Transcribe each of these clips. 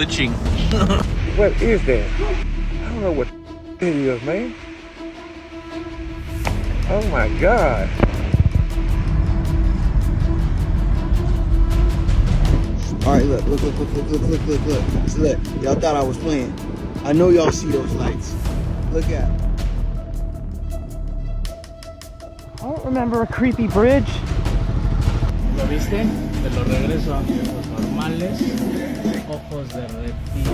glitching. What is that? I don't know what that is, man. Oh my God. Alright, look. So look, y'all thought I was playing. I know y'all see those lights. Look at it. I don't remember a creepy bridge. ¿Lo viste? Te lo regreso a ojos normales, ojos de reptil.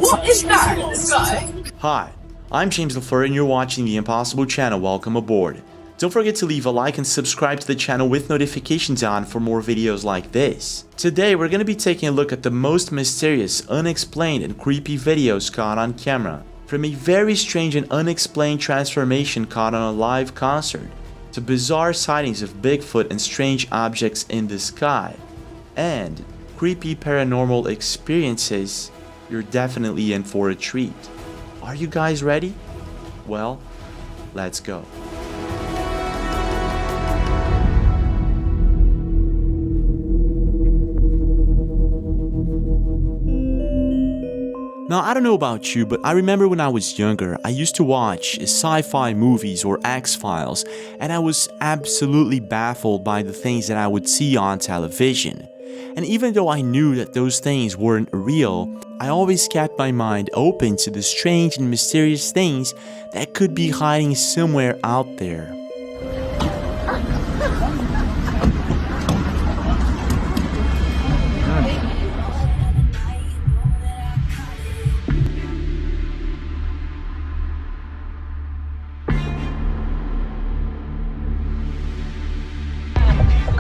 What is that? Hi, I'm James LaFleur and you're watching the Impossible Channel. Welcome aboard. Don't forget to leave a like and subscribe to the channel with notifications on for more videos like this. Today we're going to be taking a look at the most mysterious, unexplained and creepy videos caught on camera. From a very strange and unexplained transformation caught on a live concert, to bizarre sightings of Bigfoot and strange objects in the sky, and creepy paranormal experiences, you're definitely in for a treat. Are you guys ready? Well, let's go. Now, I don't know about you, but I remember when I was younger, I used to watch sci-fi movies or X-Files, and I was absolutely baffled by the things that I would see on television. And even though I knew that those things weren't real, I always kept my mind open to the strange and mysterious things that could be hiding somewhere out there.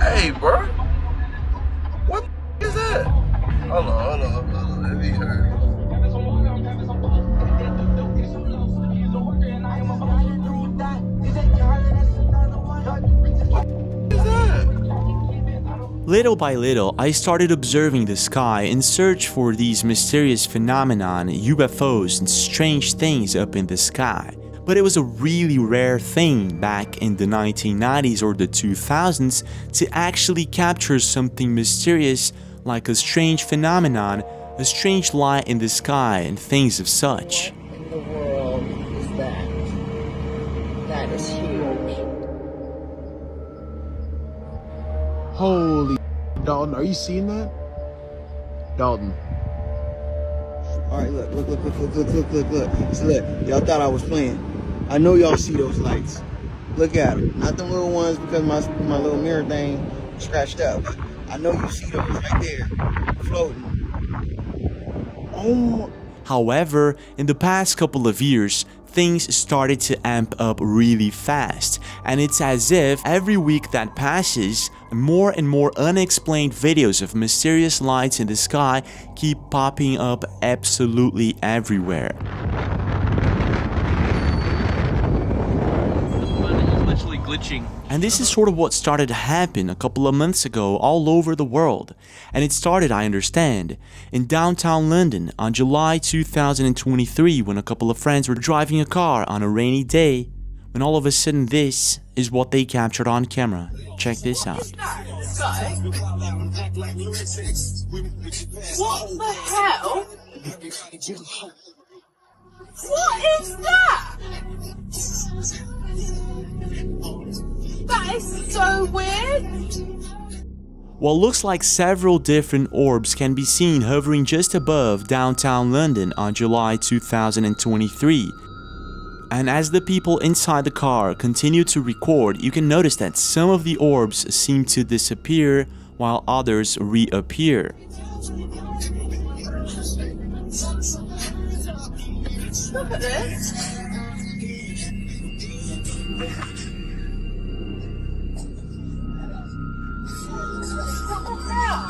Hey, bro. What is that? Hold on. Let me hear. What is that? Little by little, I started observing the sky in search for these mysterious phenomenon, UFOs, and strange things up in the sky. But it was a really rare thing back in the 1990s or the 2000s to actually capture something mysterious like a strange phenomenon, a strange light in the sky, and things of such. In the world is that? That is huge. Holy Dalton, are you seeing that? Dalton. Alright, look. So look, y'all thought I was playing. I know y'all see those lights. Look at them. Not the little ones because my little mirror thing scratched up. I know you see those right there, floating. Oh. However, in the past couple of years, things started to amp up really fast, and it's as if every week that passes, more and more unexplained videos of mysterious lights in the sky keep popping up absolutely everywhere. Glitching. And this is sort of what started to happen a couple of months ago all over the world. And it started, I understand, in downtown London on July 2023 when a couple of friends were driving a car on a rainy day, when all of a sudden this is what they captured on camera. Check this out. What the hell? What is that? That is so weird. What looks like several different orbs can be seen hovering just above downtown London on July 2023. And as the people inside the car continue to record, you can notice that some of the orbs seem to disappear while others reappear. Look at this. What the hell?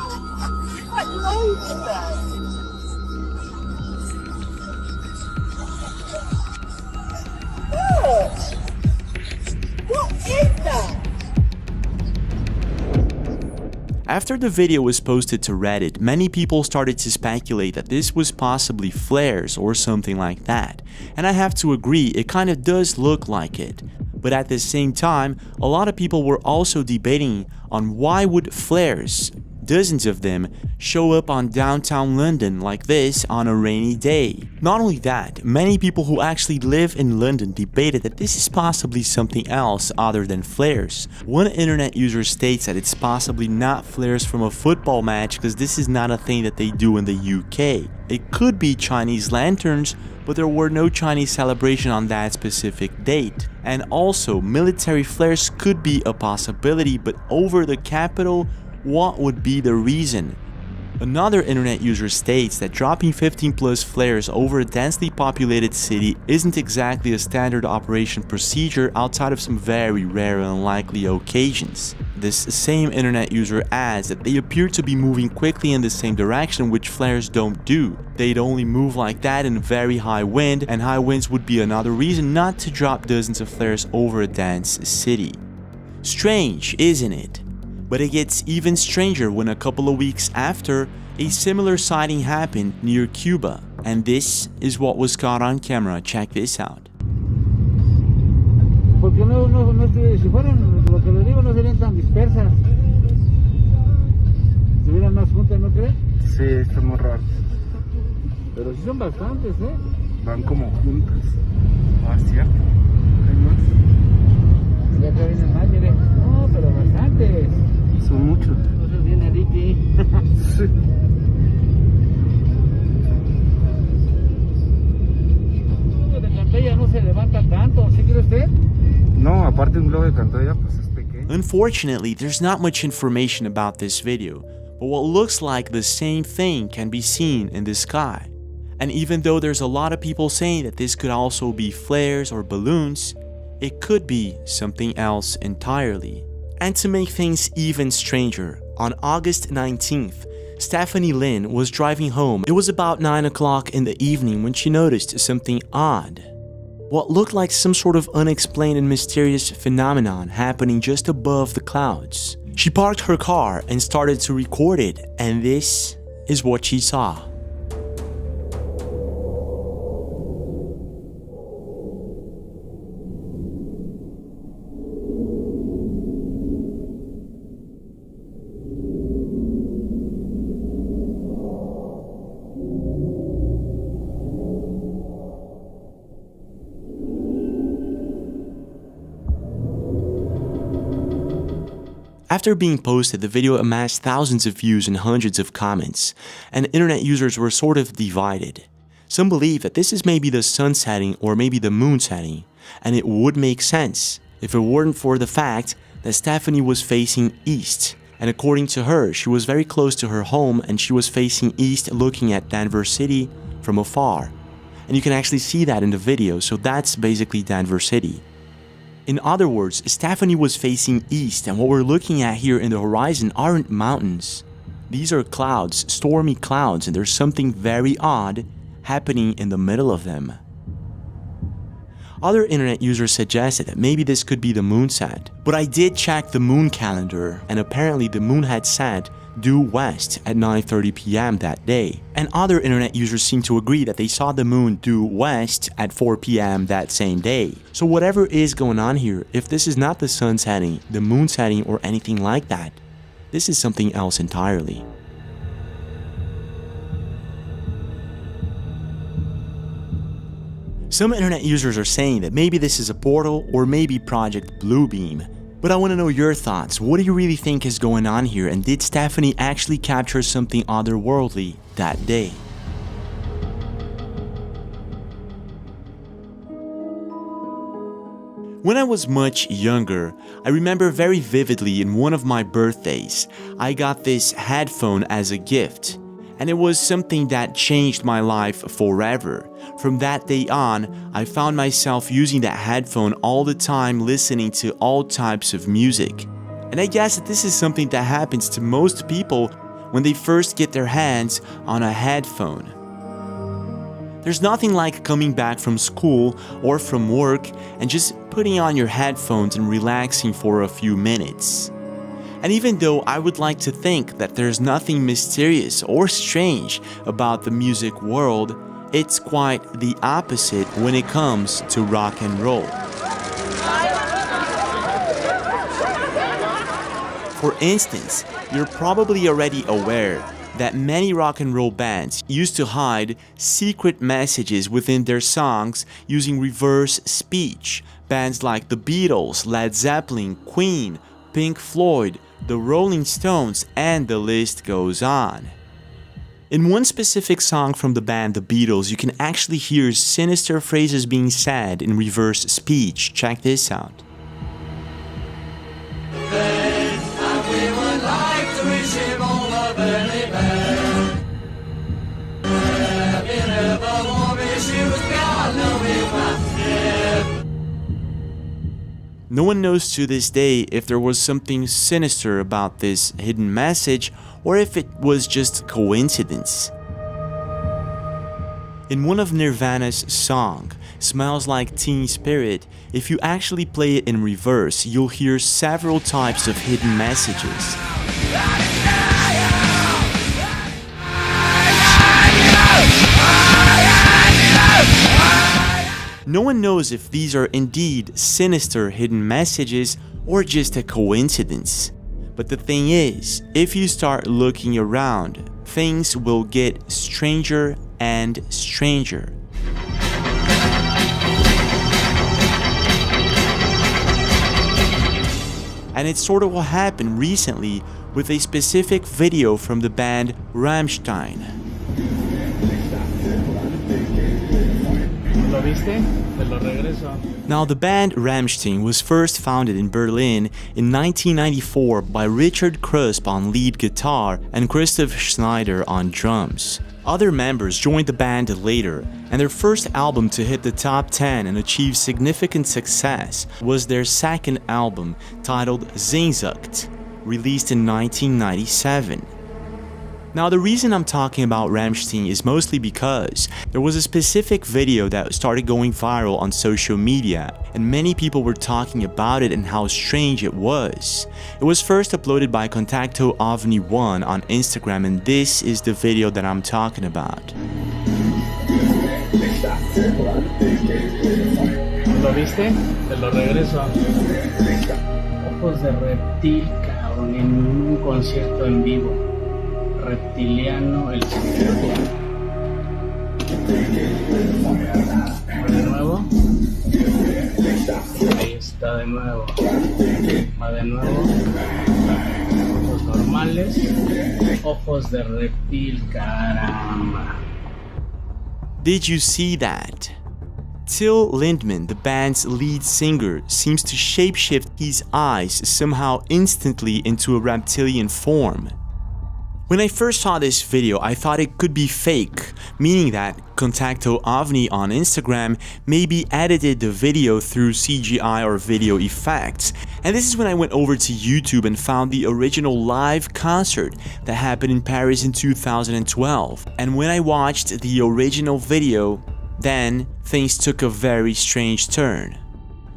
Quite loads of them. Look! What is that? After the video was posted to Reddit, many people started to speculate that this was possibly flares or something like that. And I have to agree, it kind of does look like it. But at the same time, a lot of people were also debating on why would flares, dozens of them, show up on downtown London like this on a rainy day. Not only that, many people who actually live in London debated that this is possibly something else other than flares. One internet user states that it's possibly not flares from a football match because this is not a thing that they do in the UK. It could be Chinese lanterns, but there were no Chinese celebration on that specific date. And also, military flares could be a possibility, but over the capital, what would be the reason? Another internet user states that dropping 15 plus flares over a densely populated city isn't exactly a standard operation procedure outside of some very rare and unlikely occasions. This same internet user adds that they appear to be moving quickly in the same direction, which flares don't do. They'd only move like that in very high wind, and high winds would be another reason not to drop dozens of flares over a dense city. Strange, isn't it? But it gets even stranger when a couple of weeks after, a similar sighting happened near Cuba. And this is what was caught on camera. Check this out. Porque si fueran, lo que les digo, no serían tan dispersas. Si hubieran más juntas, ¿no crees? Sí, está muy raro. Pero sí son bastantes, ¿eh? Van como juntas. Ah, es cierto. Hay más. Y acá vienen más, mire. No, pero bastantes. Son muchos. Entonces viene Ricky. Sí. De Cantella no se levanta tanto, ¿sí cree usted? No, aparte un globo de Cantella, pues es pequeño. Unfortunately, there's not much information about this video, but what looks like the same thing can be seen in the sky. And even though there's a lot of people saying that this could also be flares or balloons, it could be something else entirely. And to make things even stranger, on August 19th, Stephanie Lynn was driving home. It was about 9 o'clock in the evening when she noticed something odd. What looked like some sort of unexplained and mysterious phenomenon happening just above the clouds. She parked her car and started to record it, and this is what she saw. After being posted, the video amassed thousands of views and hundreds of comments, and internet users were sort of divided. Some believe that this is maybe the sun setting or maybe the moon setting, and it would make sense if it weren't for the fact that Stephanie was facing east, and according to her, she was very close to her home and she was facing east looking at Denver City from afar. And you can actually see that in the video, so that's basically Denver City. In other words, Stephanie was facing east, and what we're looking at here in the horizon aren't mountains. These are clouds, stormy clouds, and there's something very odd happening in the middle of them. Other internet users suggested that maybe this could be the moon set, but I did check the moon calendar, and apparently the moon had set due west at 9:30 p.m. that day. And other internet users seem to agree that they saw the moon due west at 4 p.m. that same day. So whatever is going on here, if this is not the sun setting, the moon setting, or anything like that, this is something else entirely. Some internet users are saying that maybe this is a portal or maybe Project Bluebeam. But I want to know your thoughts. What do you really think is going on here, and did Stephanie actually capture something otherworldly that day? When I was much younger, I remember very vividly in one of my birthdays, I got this headphone as a gift. And it was something that changed my life forever. From that day on, I found myself using that headphone all the time, listening to all types of music. And I guess that this is something that happens to most people when they first get their hands on a headphone. There's nothing like coming back from school or from work and just putting on your headphones and relaxing for a few minutes. And even though I would like to think that there's nothing mysterious or strange about the music world, it's quite the opposite when it comes to rock and roll. For instance, you're probably already aware that many rock and roll bands used to hide secret messages within their songs using reverse speech. Bands like the Beatles, Led Zeppelin, Queen, Pink Floyd, the Rolling Stones, and the list goes on. In one specific song from the band The Beatles, you can actually hear sinister phrases being said in reverse speech. Check this out. No one knows to this day if there was something sinister about this hidden message or if it was just coincidence. In one of Nirvana's song, Smells Like Teen Spirit, if you actually play it in reverse, you'll hear several types of hidden messages. No one knows if these are indeed sinister hidden messages or just a coincidence. But the thing is, if you start looking around, things will get stranger and stranger. And it's sort of what happened recently with a specific video from the band Rammstein. Now, the band Rammstein was first founded in Berlin in 1994 by Richard Kruspe on lead guitar and Christoph Schneider on drums. Other members joined the band later, and their first album to hit the top 10 and achieve significant success was their second album, titled Sehnsucht, released in 1997. Now, the reason I'm talking about Rammstein is mostly because there was a specific video that started going viral on social media, and many people were talking about it and how strange it was. It was first uploaded by Contacto OVNI 1 on Instagram, and this is the video that I'm talking about. ¿Lo viste? Te lo regreso. Ojos de reptil, cabrón, en un concierto en vivo. Reptiliano el Sasquatch. De nuevo. Ahí está de nuevo. Va de nuevo. Ojos normales. Ojos de reptil, caramba. Did you see that? Till Lindemann, the band's lead singer, seems to shapeshift his eyes somehow instantly into a reptilian form. When I first saw this video, I thought it could be fake, meaning that Contacto OVNI on Instagram maybe edited the video through CGI or video effects. And this is when I went over to YouTube and found the original live concert that happened in Paris in 2012. And when I watched the original video, then things took a very strange turn.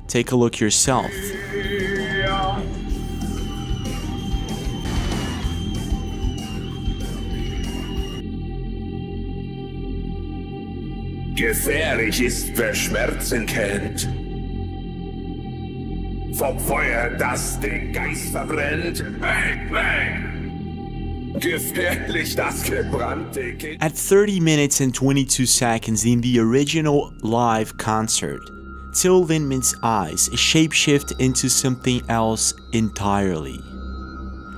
Take a look yourself. Gefährlich ist, wer Schmerzen kennt. Vom Feuer, das den Geist verbrennt. Bang, bang. Gefährlich, das gebrannte Kind. At 30 minutes and 22 seconds in the original live concert, Till Lindemann's eyes shapeshift into something else entirely.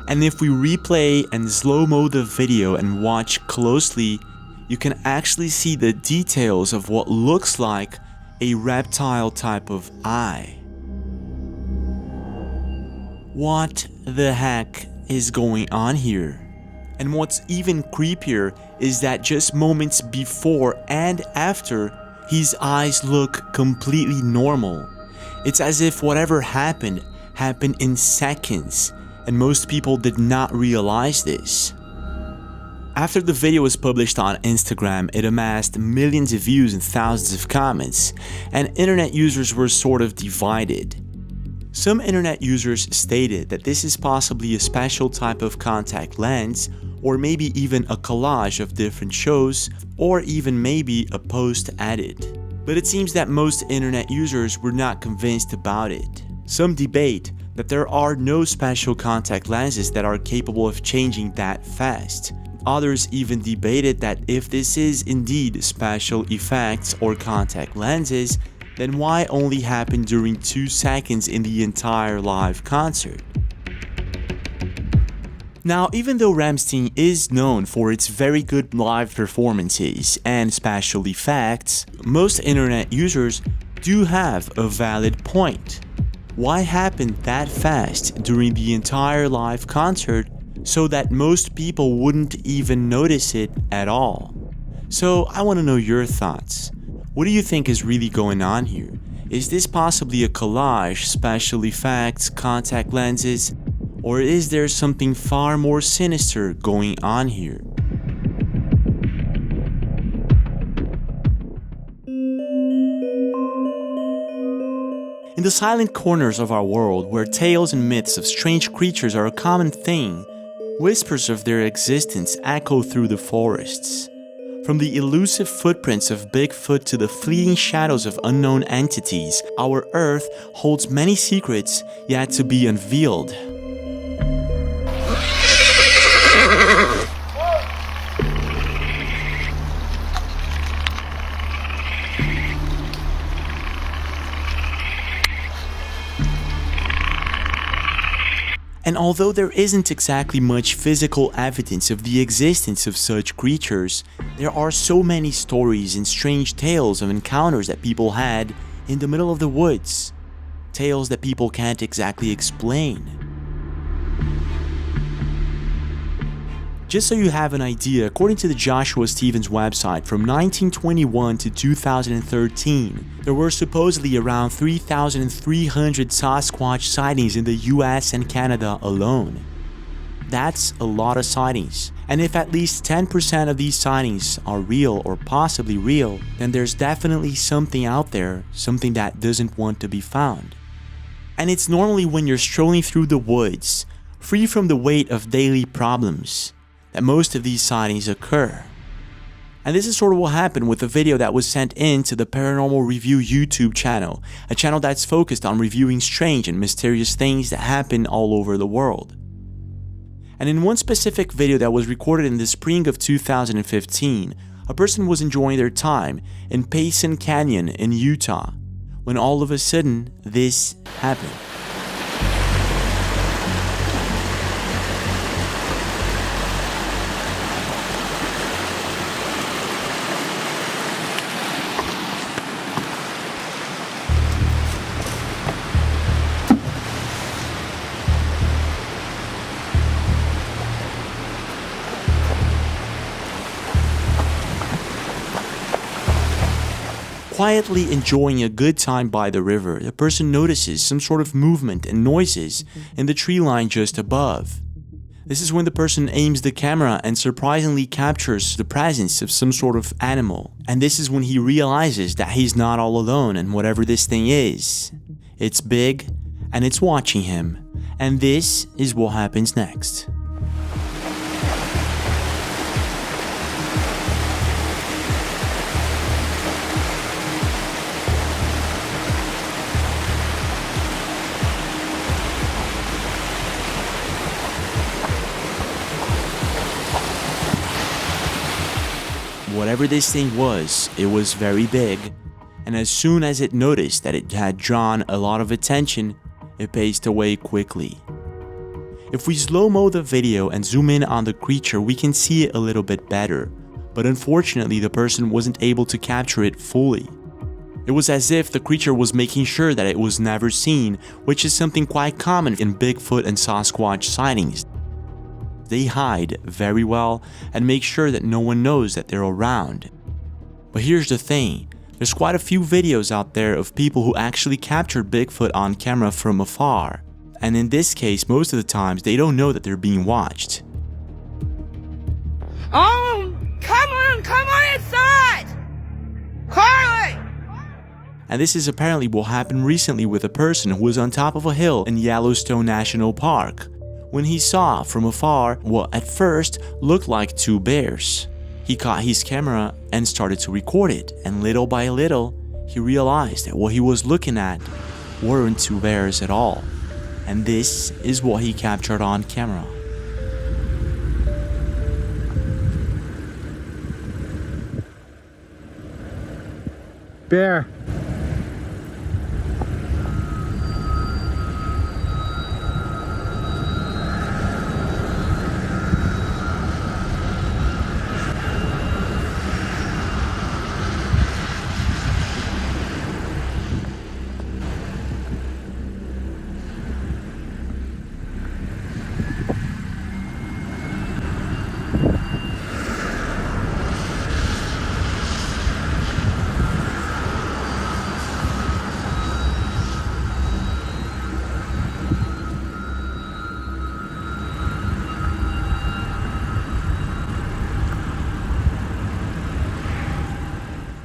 And if we replay and slow-mo the video and watch closely, you can actually see the details of what looks like a reptile type of eye. What the heck is going on here? And what's even creepier is that just moments before and after, his eyes look completely normal. It's as if whatever happened in seconds, and most people did not realize this. After the video was published on Instagram, it amassed millions of views and thousands of comments, and internet users were sort of divided. Some internet users stated that this is possibly a special type of contact lens, or maybe even a collage of different shows, or even maybe a post added. But it seems that most internet users were not convinced about it. Some debate that there are no special contact lenses that are capable of changing that fast. Others even debated that if this is indeed special effects or contact lenses, then why only happen during 2 seconds in the entire live concert? Now, even though Rammstein is known for its very good live performances and special effects, most internet users do have a valid point. Why happen that fast during the entire live concert so that most people wouldn't even notice it at all? So I want to know your thoughts. What do you think is really going on here? Is this possibly a collage, special effects, contact lenses, or is there something far more sinister going on here? In the silent corners of our world, where tales and myths of strange creatures are a common thing, whispers of their existence echo through the forests. From the elusive footprints of Bigfoot to the fleeting shadows of unknown entities, our Earth holds many secrets yet to be unveiled. And although there isn't exactly much physical evidence of the existence of such creatures, there are so many stories and strange tales of encounters that people had in the middle of the woods. Tales that people can't exactly explain. Just so you have an idea, according to the Joshua Stevens website, from 1921 to 2013, there were supposedly around 3,300 Sasquatch sightings in the US and Canada alone. That's a lot of sightings. And if at least 10% of these sightings are real or possibly real, then there's definitely something out there, something that doesn't want to be found. And it's normally when you're strolling through the woods, free from the weight of daily problems, that most of these sightings occur. And this is sort of what happened with a video that was sent in to the Paranormal Review YouTube channel, a channel that's focused on reviewing strange and mysterious things that happen all over the world. And in one specific video that was recorded in the spring of 2015, a person was enjoying their time in Payson Canyon in Utah, when all of a sudden this happened. Quietly enjoying a good time by the river, the person notices some sort of movement and noises in the tree line just above. This is when the person aims the camera and surprisingly captures the presence of some sort of animal. And this is when he realizes that he's not all alone, and whatever this thing is, it's big and it's watching him. And this is what happens next. Whatever this thing was, it was very big, and as soon as it noticed that it had drawn a lot of attention, it paced away quickly. If we slow-mo the video and zoom in on the creature, we can see it a little bit better, but unfortunately the person wasn't able to capture it fully. It was as if the creature was making sure that it was never seen, which is something quite common in Bigfoot and Sasquatch sightings. They hide very well and make sure that no one knows that they're around. But here's the thing, there's quite a few videos out there of people who actually captured Bigfoot on camera from afar. And in this case, most of the times, they don't know that they're being watched. Oh, come on inside! Carly! And this is apparently what happened recently with a person who was on top of a hill in Yellowstone National Park when he saw from afar what at first looked like two bears. He caught his camera and started to record it, and little by little, he realized that what he was looking at weren't two bears at all. And this is what he captured on camera. Bear.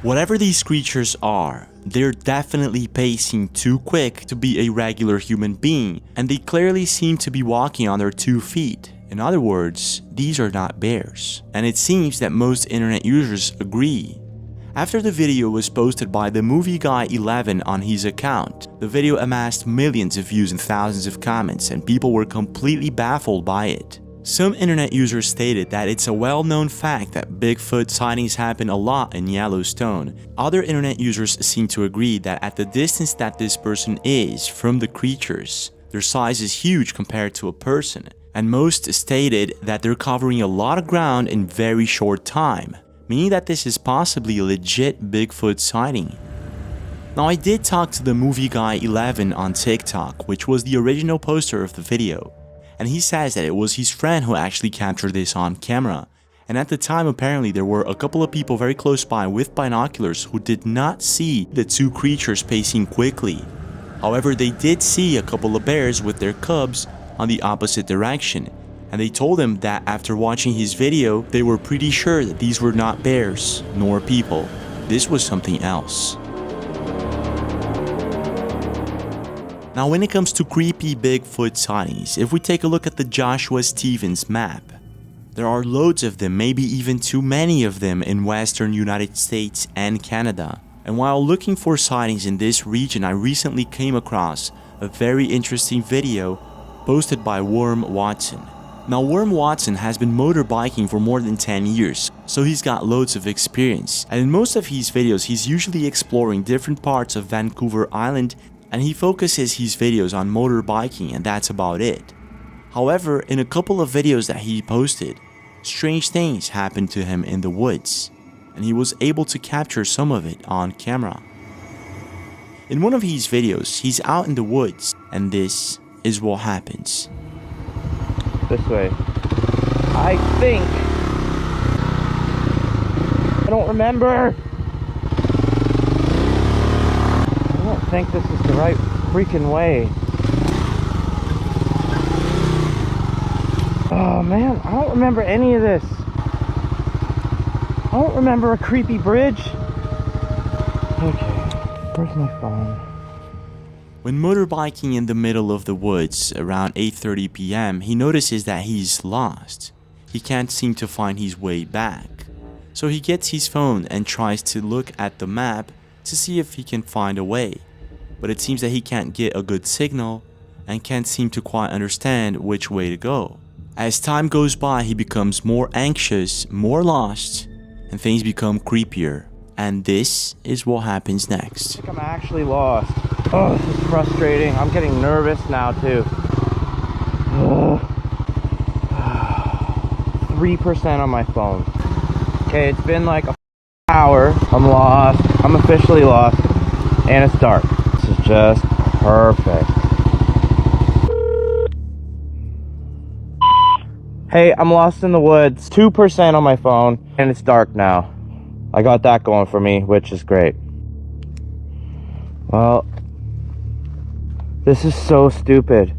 Whatever these creatures are, they're definitely pacing too quick to be a regular human being, and they clearly seem to be walking on their 2 feet. In other words, these are not bears. And it seems that most internet users agree. After the video was posted by the movie guy 11 on his account, the video amassed millions of views and thousands of comments, and people were completely baffled by it. Some internet users stated that it's a well-known fact that Bigfoot sightings happen a lot in Yellowstone. Other internet users seem to agree that at the distance that this person is from the creatures, their size is huge compared to a person, and most stated that they're covering a lot of ground in very short time, meaning that this is possibly a legit Bigfoot sighting. Now, I did talk to the movie guy 11 on TikTok, which was the original poster of the video. And he says that it was his friend who actually captured this on camera. And at the time, apparently there were a couple of people very close by with binoculars who did not see the 2 creatures pacing quickly. However, they did see a couple of bears with their cubs on the opposite direction. And they told him that after watching his video, they were pretty sure that these were not bears, nor people. This was something else. Now, when it comes to creepy Bigfoot sightings, if we take a look at the Joshua Stevens map, there are loads of them, maybe even too many of them in western United States and Canada. And while looking for sightings in this region, I recently came across a very interesting video posted by Worm Watson. Now, Worm Watson has been motorbiking for more than 10 years, so he's got loads of experience. And in most of his videos, he's usually exploring different parts of Vancouver Island, and he focuses his videos on motorbiking, and that's about it. However, in a couple of videos that he posted, strange things happened to him in the woods, and he was able to capture some of it on camera. In one of his videos, he's out in the woods, and this is what happens. This way. I think. I don't remember. I don't think this is the right freaking way. Oh man, I don't remember any of this. I don't remember a creepy bridge. Okay, where's my phone? When motorbiking in the middle of the woods around 8:30 p.m., he notices that he's lost. He can't seem to find his way back. So he gets his phone and tries to look at the map to see if he can find a way. But it seems that he can't get a good signal and can't seem to quite understand which way to go. As time goes by, he becomes more anxious, more lost, and things become creepier. And this is what happens next. I think I'm actually lost. Oh, this is frustrating. I'm getting nervous now too. 3% on my phone. Okay, it's been like a hour. I'm lost. I'm officially lost. And it's dark. This is just perfect. Hey, I'm lost in the woods. 2% on my phone. And it's dark now. I got that going for me, which is great. Well, this is so stupid.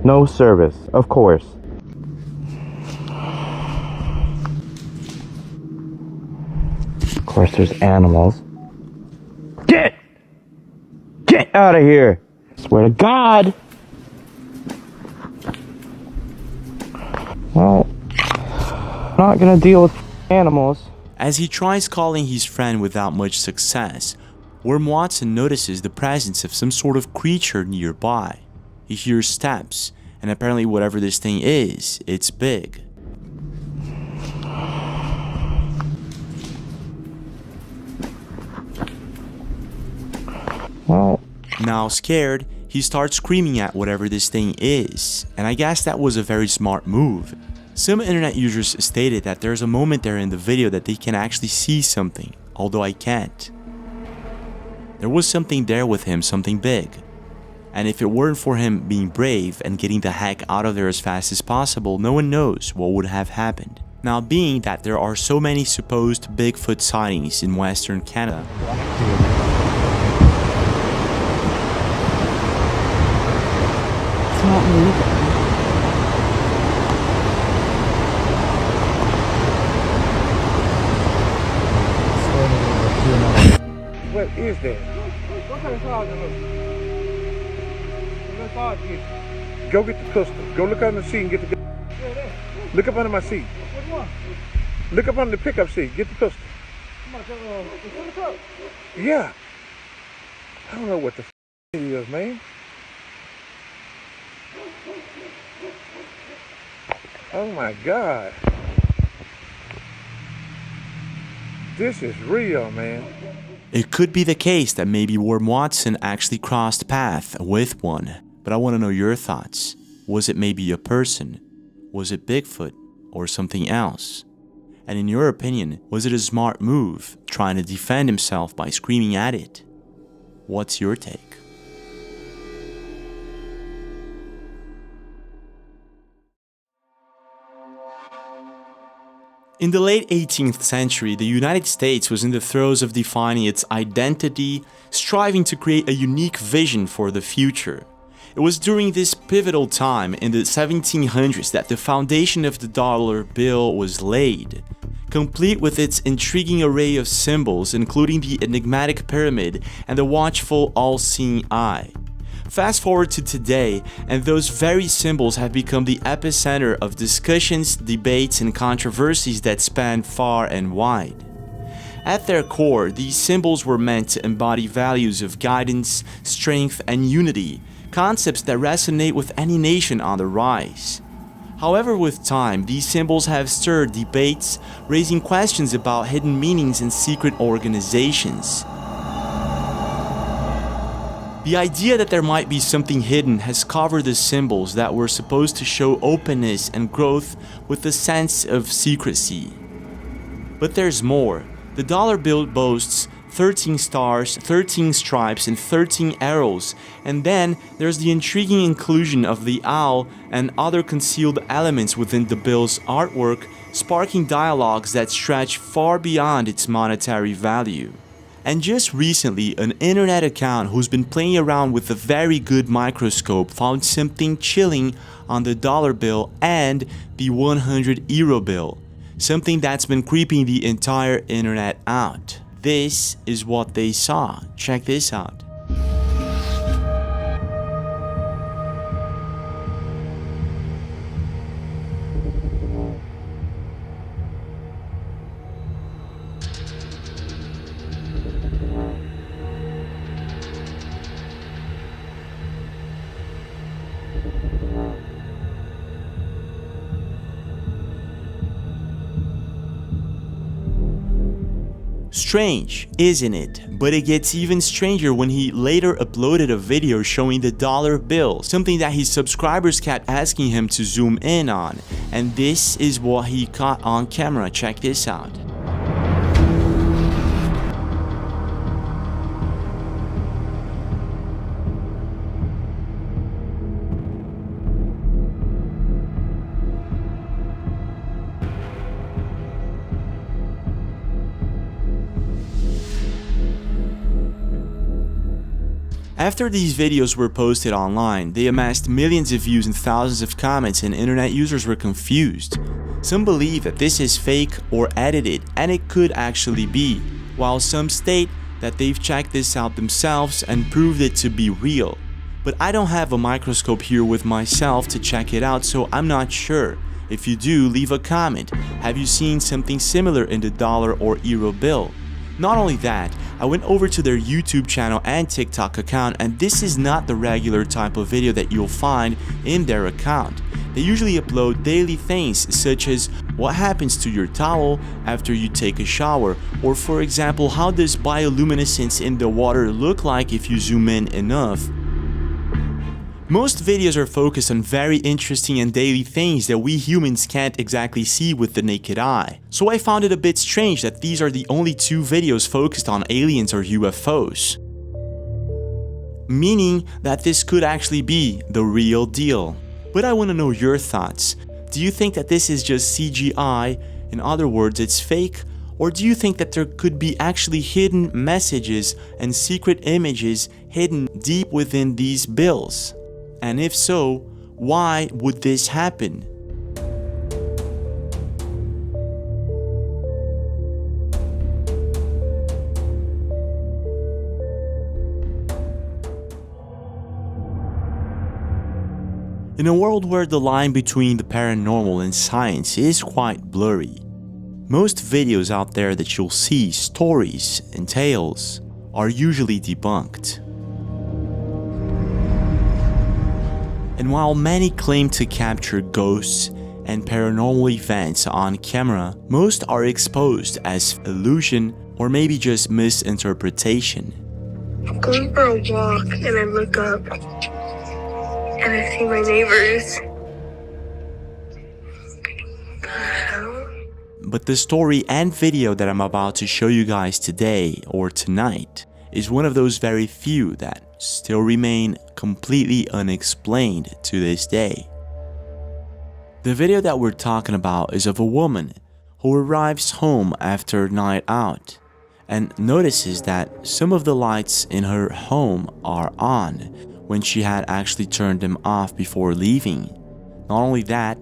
No service, of course. Of course, there's animals. Get! Get out of here. Swear to God. Well, I'm not gonna deal with animals. As he tries calling his friend without much success, Worm Watson notices the presence of some sort of creature nearby. He hears steps, and apparently whatever this thing is, it's big. Well, Now scared, he starts screaming at whatever this thing is, and I guess that was a very smart move. Some internet users stated that there's a moment there in the video that they can actually see something, although I can't. There was something there with him, something big. And if it weren't for him being brave and getting the heck out of there as fast as possible, no one knows what would have happened. Now, being that there are so many supposed Bigfoot sightings in Western Canada, It's not legal. What is that? What kind of dog is it? What dog is it? Go get the pistol. Go look under the seat and get the gun. Look up under my seat. Which one? Look up under the pickup seat. Get the pistol. Yeah. I don't know what the it is, man. Oh my God. This is real, man. it could be the case that maybe Worm Watson actually crossed paths with one. But I want to know your thoughts. Was it maybe a person? Was it Bigfoot? Or something else? And in your opinion, was it a smart move, trying to defend himself by screaming at it? What's your take? In the late 18th century, the United States was in the throes of defining its identity, striving to create a unique vision for the future. It was during this pivotal time in the 1700s that the foundation of the dollar bill was laid, complete with its intriguing array of symbols, including the enigmatic pyramid and the watchful, all-seeing eye. Fast forward to today, and those very symbols have become the epicenter of discussions, debates, and controversies that span far and wide. At their core, these symbols were meant to embody values of guidance, strength, and unity, concepts that resonate with any nation on the rise. However, with time, these symbols have stirred debates, raising questions about hidden meanings and secret organizations. The idea that there might be something hidden has covered the symbols that were supposed to show openness and growth with a sense of secrecy. But there's more. The dollar bill boasts 13 stars, 13 stripes, and 13 arrows, and then there's the intriguing inclusion of the owl and other concealed elements within the bill's artwork, sparking dialogues that stretch far beyond its monetary value. And just recently, an internet account who's been playing around with a very good microscope found something chilling on the dollar bill and the 100 euro bill, something that's been creeping the entire internet out. This is what they saw. Check this out. Strange, isn't it? But it gets even stranger when he later uploaded a video showing the dollar bill, something that his subscribers kept asking him to zoom in on. And this is what he caught on camera. Check this out. After these videos were posted online, they amassed millions of views and thousands of comments, and internet users were confused. Some believe that this is fake or edited, and it could actually be, while some state that they've checked this out themselves and proved it to be real. But I don't have a microscope here with myself to check it out, so I'm not sure. If you do, leave a comment. Have you seen something similar in the dollar or euro bill? Not only that, I went over to their YouTube channel and TikTok account, and this is not the regular type of video that you'll find in their account. They usually upload daily things such as what happens to your towel after you take a shower, or for example, how does bioluminescence in the water look like if you zoom in enough. Most videos are focused on very interesting and daily things that we humans can't exactly see with the naked eye. So I found it a bit strange that these are the only 2 videos focused on aliens or UFOs. Meaning that this could actually be the real deal. But I want to know your thoughts. Do you think that this is just CGI, in other words it's fake? Or do you think that there could be actually hidden messages and secret images hidden deep within these bills? And if so, why would this happen? In a world where the line between the paranormal and science is quite blurry, most videos out there that you'll see, stories and tales, are usually debunked. And while many claim to capture ghosts and paranormal events on camera, most are exposed as illusion or maybe just misinterpretation. I'm going for a walk and I look up and I see my neighbors. But the story and video that I'm about to show you guys today or tonight is one of those very few that still remain completely unexplained to this day. The video that we're talking about is of a woman who arrives home after a night out and notices that some of the lights in her home are on when she had actually turned them off before leaving. Not only that,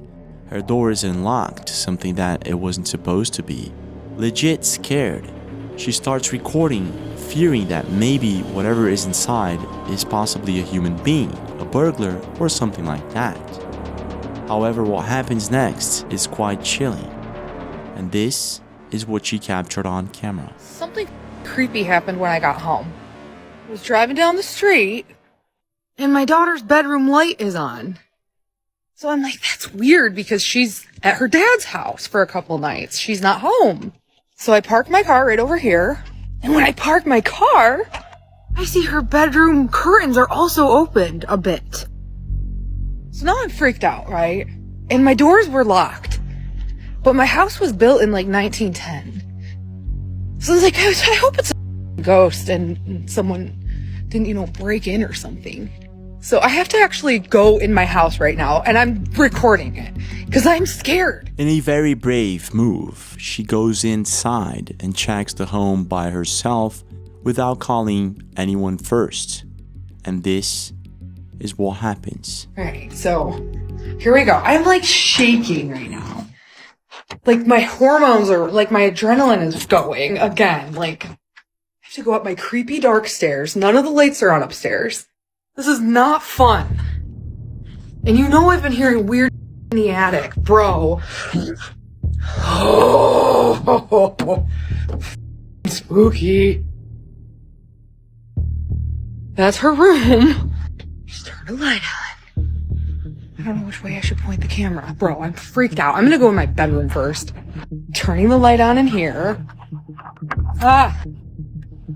her door is unlocked, something that it wasn't supposed to be. Legit scared, she starts recording, fearing that maybe whatever is inside is possibly a human being, a burglar, or something like that. However, what happens next is quite chilling, and this is what she captured on camera. Something creepy happened when I got home. I was driving down the street, and my daughter's bedroom light is on. So I'm like, that's weird because she's at her dad's house for a couple nights. She's not home. So I parked my car right over here. And when I park my car, I see her bedroom curtains are also opened a bit. So now I'm freaked out, right? And my doors were locked. But my house was built in like 1910. So I was like, I hope it's a ghost and someone didn't, break in or something. So I have to actually go in my house right now and I'm recording it because I'm scared. In a very brave move, she goes inside and checks the home by herself without calling anyone first. And this is what happens. Alright, so here we go. I'm like shaking right now. Like my hormones are, like my adrenaline is going again. Like I have to go up my creepy dark stairs. None of the lights are on upstairs. This is not fun. And I've been hearing weird in the attic, bro. Oh, spooky. That's her room. Just turn the light on. I don't know which way I should point the camera. Bro, I'm freaked out. I'm gonna go in my bedroom first. Turning the light on in here. Why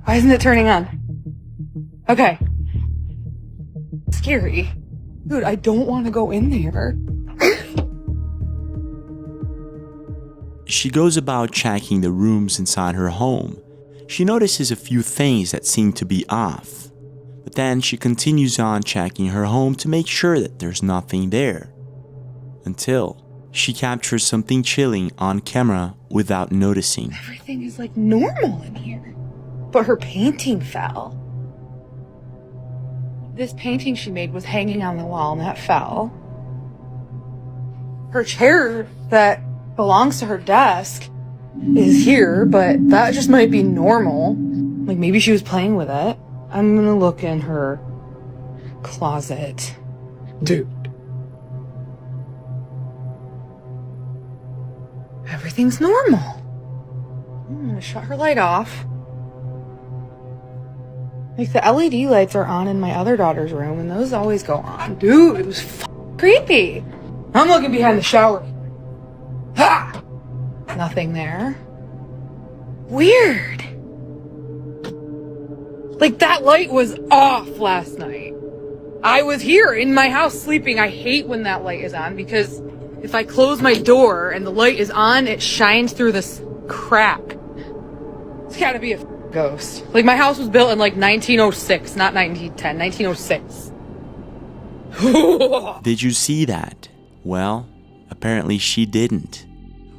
isn't it turning on? Okay. Scary. Dude, I don't want to go in there. She goes about checking the rooms inside her home. She notices a few things that seem to be off. But then she continues on checking her home to make sure that there's nothing there. Until she captures something chilling on camera without noticing. Everything is like normal in here. But her painting fell. This painting she made was hanging on the wall and that fell. Her chair that belongs to her desk is here, but that just might be normal. Like maybe she was playing with it. I'm gonna look in her closet. Dude. Everything's normal. I'm gonna shut her light off. Like the LED lights are on in my other daughter's room and those always go on. Dude, it was creepy. I'm looking behind the shower. Ha! Nothing there. Weird. Like that light was off last night. I was here in my house sleeping. I hate when that light is on because if I close my door and the light is on, it shines through this crack. It's gotta be a ghost. Like my house was built in like 1906, not 1910, 1906. Did you see that? Well, apparently she didn't.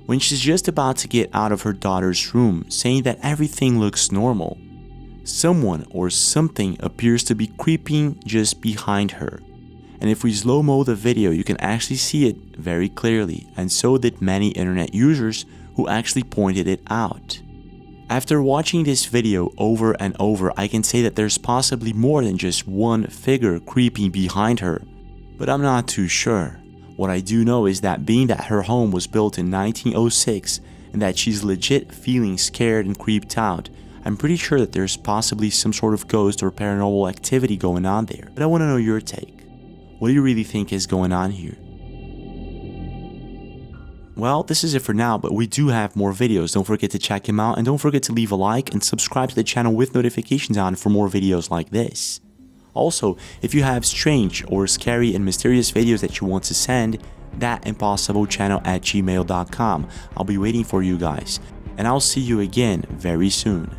When she's just about to get out of her daughter's room, saying that everything looks normal, someone or something appears to be creeping just behind her. And if we slow-mo the video, you can actually see it very clearly, and so did many internet users who actually pointed it out. After watching this video over and over, I can say that there's possibly more than just one figure creeping behind her, but I'm not too sure. What I do know is that being that her home was built in 1906 and that she's legit feeling scared and creeped out, I'm pretty sure that there's possibly some sort of ghost or paranormal activity going on there. But I want to know your take. What do you really think is going on here? Well, this is it for now, but we do have more videos. Don't forget to check them out, and don't forget to leave a like and subscribe to the channel with notifications on for more videos like this. Also, if you have strange or scary and mysterious videos that you want to send, thatimpossiblechannel@gmail.com. I'll be waiting for you guys, and I'll see you again very soon.